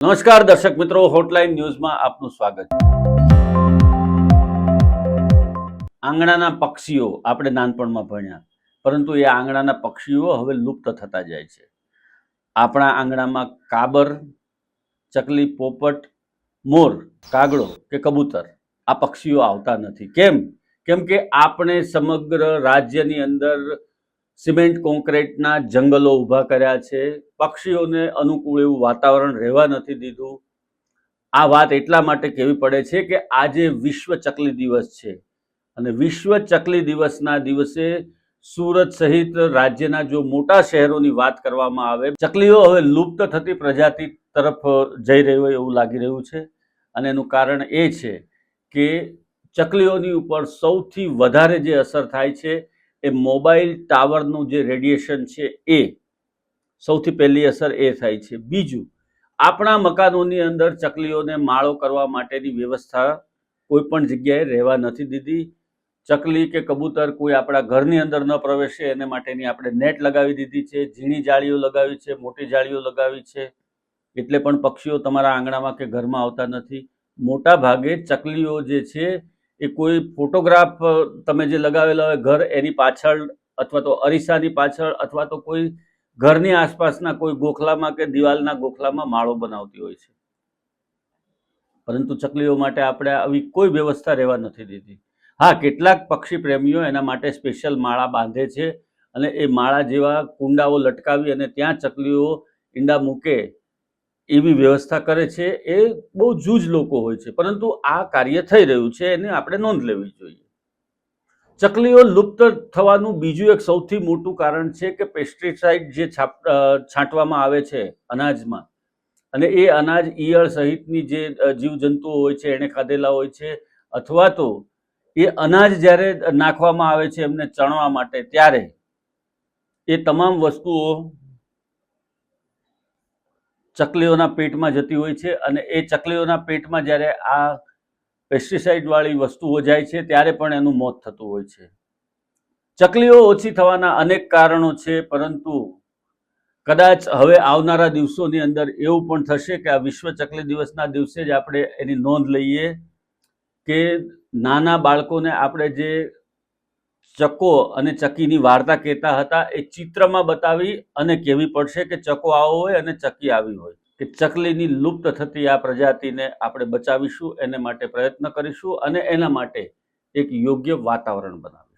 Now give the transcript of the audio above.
નમસ્કાર દર્શક મિત્રો, હોટલાઇન ન્યૂઝમાં આપનું સ્વાગત છે। આંગણાના પક્ષીઓ આપણે નાનપણમાં ભણ્યા, પરંતુ એ આંગણાના પક્ષીઓ હવે લુપ્ત થતા જાય છે। આપણા આંગણામાં કાબર, ચકલી, પોપટ, મોર, કાગડો કે કબૂતર આ પક્ષીઓ આવતા નથી। કેમ કે આપણે સમગ્ર રાજ્યની અંદર સિમેન્ટ કોન્ક્રીટના જંગલો ઊભા કર્યા છે। પક્ષીઓને અનુકૂળ એવું વાતાવરણ રહેવા નથી દીધું। આ વાત એટલા માટે કહેવી પડે છે કે આજે વિશ્વ ચકલી દિવસ છે અને વિશ્વ ચકલી દિવસના દિવસે સુરત સહિત રાજ્યના જો મોટા શહેરોની વાત કરવામાં આવે, ચકલીઓ હવે લુપ્ત થતી પ્રજાતિ તરફ જઈ રહી હોય એવું લાગી રહ્યું છે। અને એનું કારણ એ છે કે ચકલીઓની ઉપર સૌથી વધારે જે અસર થાય છે એ મોબાઈલ ટાવરનું જે રેડિયેશન છે એ સૌથી પહેલી અસર એ થાય છે। બીજું, આપણા મકાનોની અંદર ચકલીઓને માળો કરવા માટેની વ્યવસ્થા કોઈ પણ જગ્યાએ રહેવા નથી દીધી। ચકલી કે કબૂતર કોઈ આપણા ઘરની અંદર ન પ્રવેશે એને માટેની આપણે નેટ લગાવી દીધી છે, ઝીણી જાળીઓ લગાવી છે, મોટી જાળીઓ લગાવી છે, એટલે પણ પક્ષીઓ તમારા આંગણામાં કે ઘરમાં આવતા નથી। મોટા ભાગે ચકલીઓ જે છે એ કોઈ ફોટોગ્રાફ તમે જે લગાવેલા હોય ઘર એની પાછળ અથવા તો અરીસાની પાછળ અથવા તો કોઈ ઘરની આસપાસના કોઈ ગોખલામાં કે દિવાલના ગોખલામાં માળો બનાવતી હોય છે, પરંતુ ચકલીઓ માટે આપણે આવી કોઈ વ્યવસ્થા રહેવા નથી દીધી। હા, કેટલાક પક્ષી પ્રેમીઓ એના માટે સ્પેશિયલ માળા બાંધે છે અને એ માળા જેવા કુંડાઓ લટકાવી અને ત્યાં ચકલીઓ ઈંડા મૂકે એવી વ્યવસ્થા કરે છે। એ બહુ જૂજ લોકો હોય છે, પરંતુ આ કાર્ય થઈ રહ્યું છે એને આપણે નોંધ લેવી જોઈએ। ચકલીઓ લુપ્ત થવાનું બીજું એક સૌથી મોટું કારણ છે કે પેસ્ટિસાઇડ જે છાંટવામાં આવે છે અનાજમાં, અને એ અનાજ ઈયળ સહિતની જે જીવજંતુઓ હોય છે એને ખાધેલા હોય છે, અથવા તો એ અનાજ જ્યારે નાખવામાં આવે છે એમને ચણવા માટે ત્યારે એ તમામ વસ્તુઓ ચકલીઓના પેટમાં જતી હોય છે અને એ ચકલીઓના પેટમાં જ્યારે આ પેસ્ટિસાઇડ વાળી વસ્તુઓ જાય છે ત્યારે પણ એનું મોત થતું હોય છે। ચકલીઓ ઓછી થવાના અનેક કારણો છે, પરંતુ કદાચ હવે આવનારા દિવસોની અંદર એવું પણ થશે કે આ વિશ્વ ચકલી દિવસના દિવસે જ આપણે એની નોંધ લઈએ કે નાના બાળકોને આપણે જે ચકો અને ચકીની વાર્તા કહેતા હતા એ ચિત્રમાં બતાવી અને કહેવી પડશે કે ચકો આવો હોય અને ચકી આવી હોય, કે ચકલીની લુપ્ત થતી આ પ્રજાતિને આપણે બચાવીશું, એને માટે પ્રયત્ન કરીશું અને એના માટે એક યોગ્ય વાતાવરણ બનાવીશું।